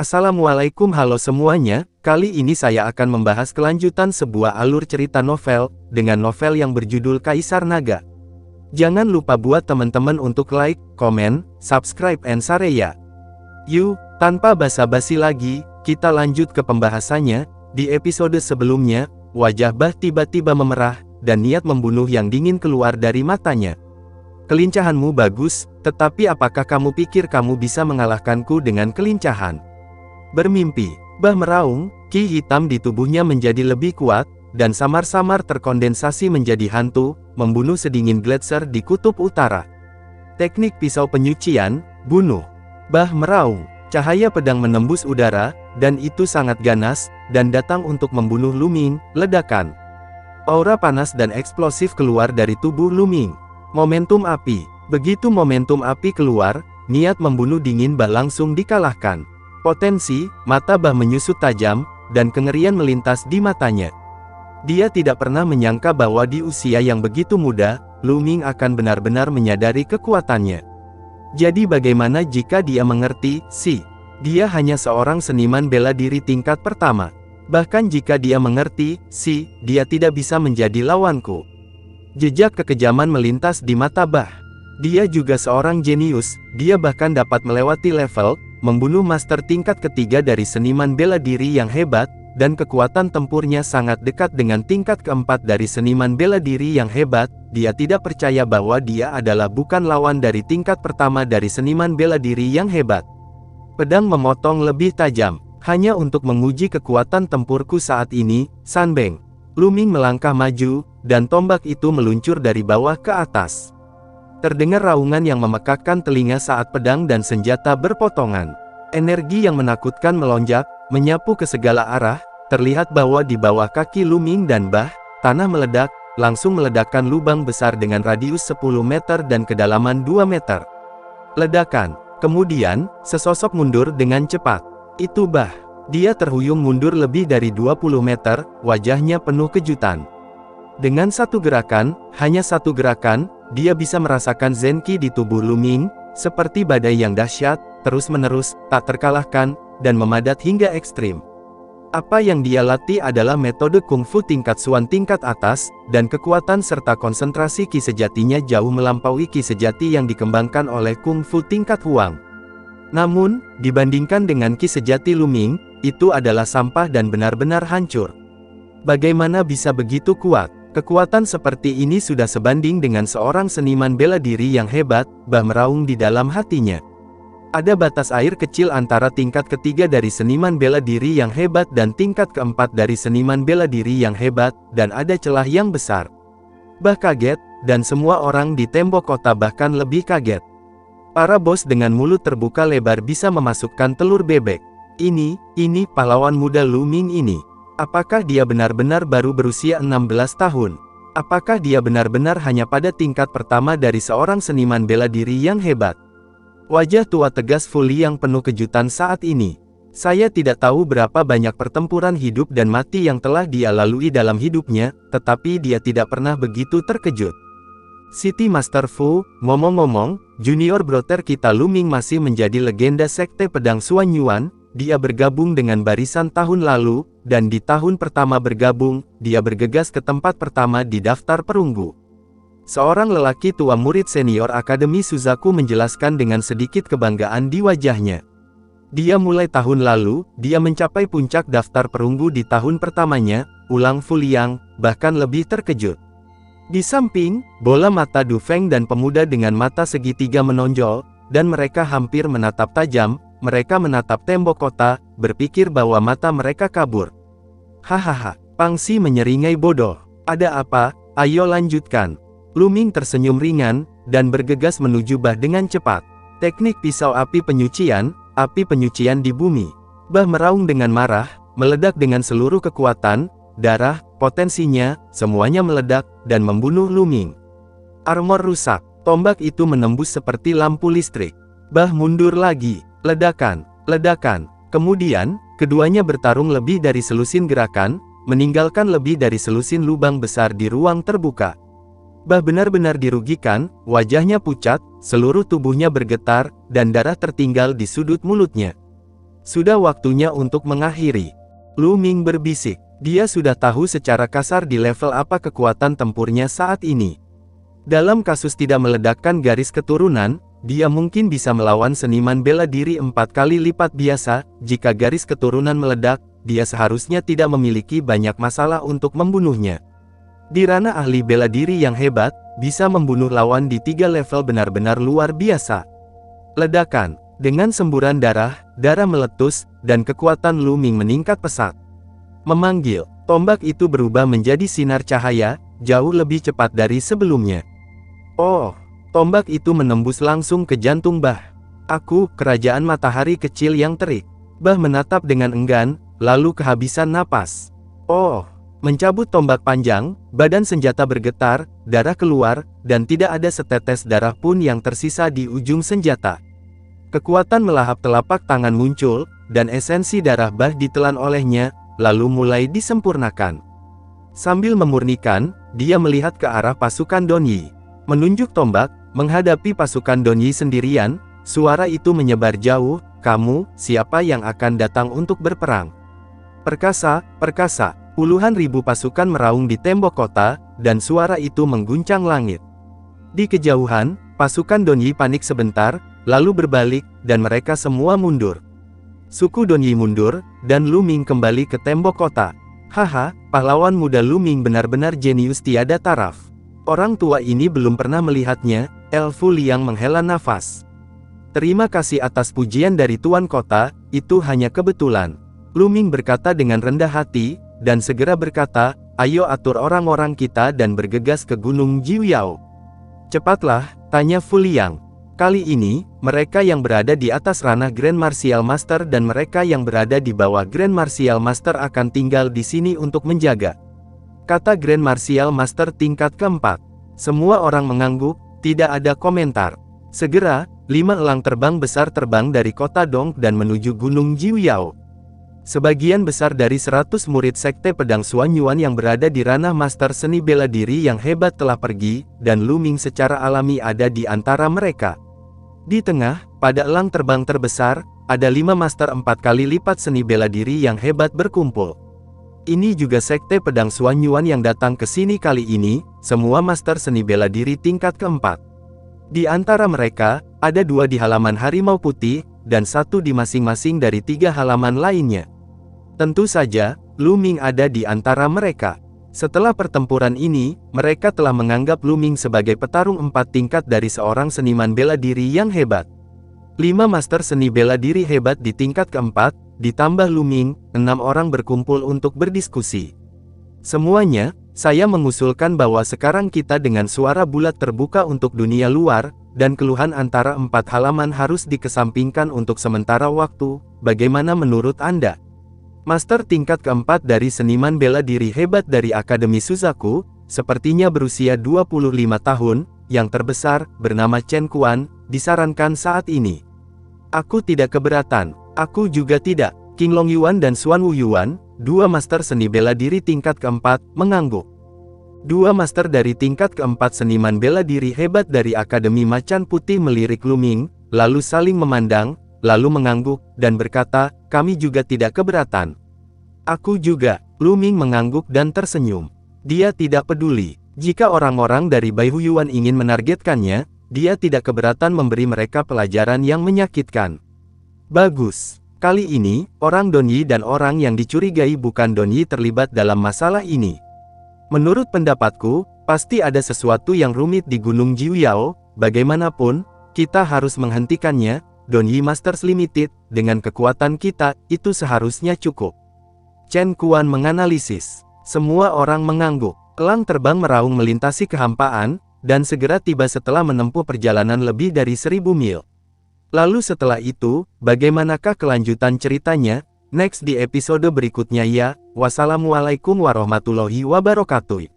Assalamualaikum, halo semuanya. Kali ini saya akan membahas kelanjutan sebuah alur cerita novel, dengan novel yang berjudul Kaisar Naga. Jangan lupa buat teman-teman untuk like, komen, subscribe, and share ya. Yuk, tanpa basa-basi lagi, kita lanjut ke pembahasannya. Di episode sebelumnya, wajah Bah tiba-tiba memerah, dan niat membunuh yang dingin keluar dari matanya. Kelincahanmu bagus, tetapi apakah kamu pikir kamu bisa mengalahkanku dengan kelincahan? Bermimpi, Bah meraung, ki hitam di tubuhnya menjadi lebih kuat, dan samar-samar terkondensasi menjadi hantu, membunuh sedingin gletser di kutub utara. Teknik pisau penyucian, bunuh. Bah meraung, cahaya pedang menembus udara, dan itu sangat ganas, dan datang untuk membunuh Luming. Ledakan. Aura panas dan eksplosif keluar dari tubuh Luming. Momentum api. Begitu momentum api keluar, niat membunuh dingin Bah langsung dikalahkan. Potensi, mata Bah menyusut tajam, dan kengerian melintas di matanya. Dia tidak pernah menyangka bahwa di usia yang begitu muda, Luming akan benar-benar menyadari kekuatannya. Jadi bagaimana jika dia mengerti, dia hanya seorang seniman bela diri tingkat pertama. Bahkan jika dia mengerti, dia tidak bisa menjadi lawanku. Jejak kekejaman melintas di mata Bah. Dia juga seorang jenius, dia bahkan dapat melewati level, membunuh master tingkat ketiga dari seniman bela diri yang hebat, dan kekuatan tempurnya sangat dekat dengan tingkat keempat dari seniman bela diri yang hebat. Dia tidak percaya bahwa dia adalah bukan lawan dari tingkat pertama dari seniman bela diri yang hebat. Pedang memotong lebih tajam, hanya untuk menguji kekuatan tempurku saat ini, Sanbeng. Luming melangkah maju, dan tombak itu meluncur dari bawah ke atas. Terdengar raungan yang memekakkan telinga saat pedang dan senjata berpotongan. Energi yang menakutkan melonjak, menyapu ke segala arah. Terlihat bahwa di bawah kaki Luming dan Bah, tanah meledak, langsung meledakkan lubang besar dengan radius 10 meter dan kedalaman 2 meter. Ledakan. Kemudian, sesosok mundur dengan cepat. Itu Bah. Dia terhuyung mundur lebih dari 20 meter, wajahnya penuh kejutan. Dengan satu gerakan, hanya satu gerakan, dia bisa merasakan Zenki di tubuh Luming, seperti badai yang dahsyat, terus-menerus, tak terkalahkan, dan memadat hingga ekstrim. Apa yang dia latih adalah metode kungfu tingkat Suan tingkat atas, dan kekuatan serta konsentrasi ki sejatinya jauh melampaui ki sejati yang dikembangkan oleh kungfu tingkat Huang. Namun, dibandingkan dengan ki sejati Luming, itu adalah sampah dan benar-benar hancur. Bagaimana bisa begitu kuat? Kekuatan seperti ini sudah sebanding dengan seorang seniman bela diri yang hebat, Bah meraung di dalam hatinya. Ada batas air kecil antara tingkat ketiga dari seniman bela diri yang hebat dan tingkat keempat dari seniman bela diri yang hebat, dan ada celah yang besar. Bah kaget, dan semua orang di tembok kota bahkan lebih kaget. Para bos dengan mulut terbuka lebar bisa memasukkan telur bebek. Ini pahlawan muda Luming ini. Apakah dia benar-benar baru berusia 16 tahun? Apakah dia benar-benar hanya pada tingkat pertama dari seorang seniman bela diri yang hebat? Wajah tua tegas Fu Li yang penuh kejutan saat ini. Saya tidak tahu berapa banyak pertempuran hidup dan mati yang telah dia lalui dalam hidupnya, tetapi dia tidak pernah begitu terkejut. City Master Fu, ngomong-ngomong, junior brother kita Luming masih menjadi legenda sekte pedang Suan Yuan. Dia bergabung dengan barisan tahun lalu, dan di tahun pertama bergabung, dia bergegas ke tempat pertama di daftar perunggu. Seorang lelaki tua murid senior Akademi Suzaku menjelaskan dengan sedikit kebanggaan di wajahnya. Dia mulai tahun lalu, dia mencapai puncak daftar perunggu di tahun pertamanya, ulang Fu Liang, bahkan lebih terkejut. Di samping, bola mata Du Feng dan pemuda dengan mata segitiga menonjol, dan mereka hampir menatap tajam. Mereka menatap tembok kota, berpikir bahwa mata mereka kabur. Hahaha, Pangsi menyeringai bodoh. Ada apa? Ayo lanjutkan. Luming tersenyum ringan, dan bergegas menuju Bah dengan cepat. Teknik pisau api penyucian di bumi. Bah meraung dengan marah, meledak dengan seluruh kekuatan, darah, potensinya, semuanya meledak, dan membunuh Luming. Armor rusak, tombak itu menembus seperti lampu listrik. Bah mundur lagi. Ledakan. Kemudian, keduanya bertarung lebih dari selusin gerakan, meninggalkan lebih dari selusin lubang besar di ruang terbuka. Bah benar-benar dirugikan, wajahnya pucat, seluruh tubuhnya bergetar, dan darah tertinggal di sudut mulutnya. Sudah waktunya untuk mengakhiri. Lu Ming berbisik. Dia sudah tahu secara kasar di level apa kekuatan tempurnya saat ini. Dalam kasus tidak meledakkan garis keturunan, dia mungkin bisa melawan seniman bela diri 4 kali lipat biasa. Jika garis keturunan meledak, dia seharusnya tidak memiliki banyak masalah untuk membunuhnya. Di ranah ahli bela diri yang hebat, bisa membunuh lawan di 3 level benar-benar luar biasa. Ledakan. Dengan semburan darah meletus, dan kekuatan Lu Ming meningkat pesat. Memanggil, tombak itu berubah menjadi sinar cahaya, jauh lebih cepat dari sebelumnya. Oh, tombak itu menembus langsung ke jantung Bah. Aku, kerajaan matahari kecil yang terik. Bah menatap dengan enggan, lalu kehabisan napas. Oh, mencabut tombak panjang, badan senjata bergetar, darah keluar, dan tidak ada setetes darah pun yang tersisa di ujung senjata. Kekuatan melahap telapak tangan muncul, dan esensi darah Bah ditelan olehnya, lalu mulai disempurnakan. Sambil memurnikan, dia melihat ke arah pasukan Don Yi. Menunjuk tombak, menghadapi pasukan Don Yi sendirian, suara itu menyebar jauh, "Kamu, siapa yang akan datang untuk berperang?" Perkasa, perkasa, puluhan ribu pasukan meraung di tembok kota, dan suara itu mengguncang langit. Di kejauhan, pasukan Don Yi panik sebentar, lalu berbalik, dan mereka semua mundur. Suku Don Yi mundur, dan Lu Ming kembali ke tembok kota. Haha, pahlawan muda Lu Ming benar-benar jenius tiada taraf. Orang tua ini belum pernah melihatnya. Elfu Liang menghela nafas. Terima kasih atas pujian dari Tuan Kota, itu hanya kebetulan. Lu Ming berkata dengan rendah hati, dan segera berkata, "Ayo atur orang-orang kita dan bergegas ke Gunung Jiuyao." "Cepatlah," tanya Fu Liang. Kali ini, mereka yang berada di atas ranah Grand Martial Master dan mereka yang berada di bawah Grand Martial Master akan tinggal di sini untuk menjaga. Kata Grand Martial Master tingkat keempat. Semua orang mengangguk, tidak ada komentar. Segera, 5 elang terbang besar terbang dari kota Dong dan menuju Gunung Jiuyao. Sebagian besar dari 100 murid Sekte Pedang Xuan Yuan yang berada di ranah Master Seni Bela Diri yang hebat telah pergi, dan Lu Ming secara alami ada di antara mereka. Di tengah, pada elang terbang terbesar, ada 5 master 4 kali lipat seni bela diri yang hebat berkumpul. Ini juga Sekte Pedang Xuan Yuan yang datang ke sini kali ini, semua master seni bela diri tingkat keempat. Di antara mereka, ada 2 di halaman Harimau Putih, dan 1 di masing-masing dari 3 halaman lainnya. Tentu saja, Lu Ming ada di antara mereka. Setelah pertempuran ini, mereka telah menganggap Lu Ming sebagai petarung 4 tingkat dari seorang seniman bela diri yang hebat. 5 master seni bela diri hebat di tingkat keempat, ditambah Lu Ming, 6 orang berkumpul untuk berdiskusi. Semuanya, saya mengusulkan bahwa sekarang kita dengan suara bulat terbuka untuk dunia luar, dan keluhan antara 4 halaman harus dikesampingkan untuk sementara waktu. Bagaimana menurut Anda? Master tingkat keempat dari seniman bela diri hebat dari Akademi Suzaku, sepertinya berusia 25 tahun, yang terbesar, bernama Chen Quan, disarankan saat ini. Aku tidak keberatan. Aku juga tidak. King Long Yuan dan Xuan Wu Yuan, 2 master seni bela diri tingkat keempat, mengangguk. 2 master dari tingkat keempat seniman bela diri hebat dari Akademi Macan Putih melirik Lu Ming, lalu saling memandang, lalu mengangguk, dan berkata, "Kami juga tidak keberatan." Aku juga. Lu Ming mengangguk dan tersenyum. Dia tidak peduli. Jika orang-orang dari Baihuyuan ingin menargetkannya, dia tidak keberatan memberi mereka pelajaran yang menyakitkan. Bagus. Kali ini, orang Don Yi dan orang yang dicurigai bukan Don Yi terlibat dalam masalah ini. Menurut pendapatku, pasti ada sesuatu yang rumit di Gunung Jiuyao. Bagaimanapun, kita harus menghentikannya. Don Yi Masters Limited, dengan kekuatan kita, itu seharusnya cukup. Chen Quan menganalisis. Semua orang mengangguk. Elang terbang meraung melintasi kehampaan, dan segera tiba setelah menempuh perjalanan lebih dari 1000 mil. Lalu setelah itu, bagaimanakah kelanjutan ceritanya? Next di episode berikutnya ya. Wassalamualaikum warahmatullahi wabarakatuh.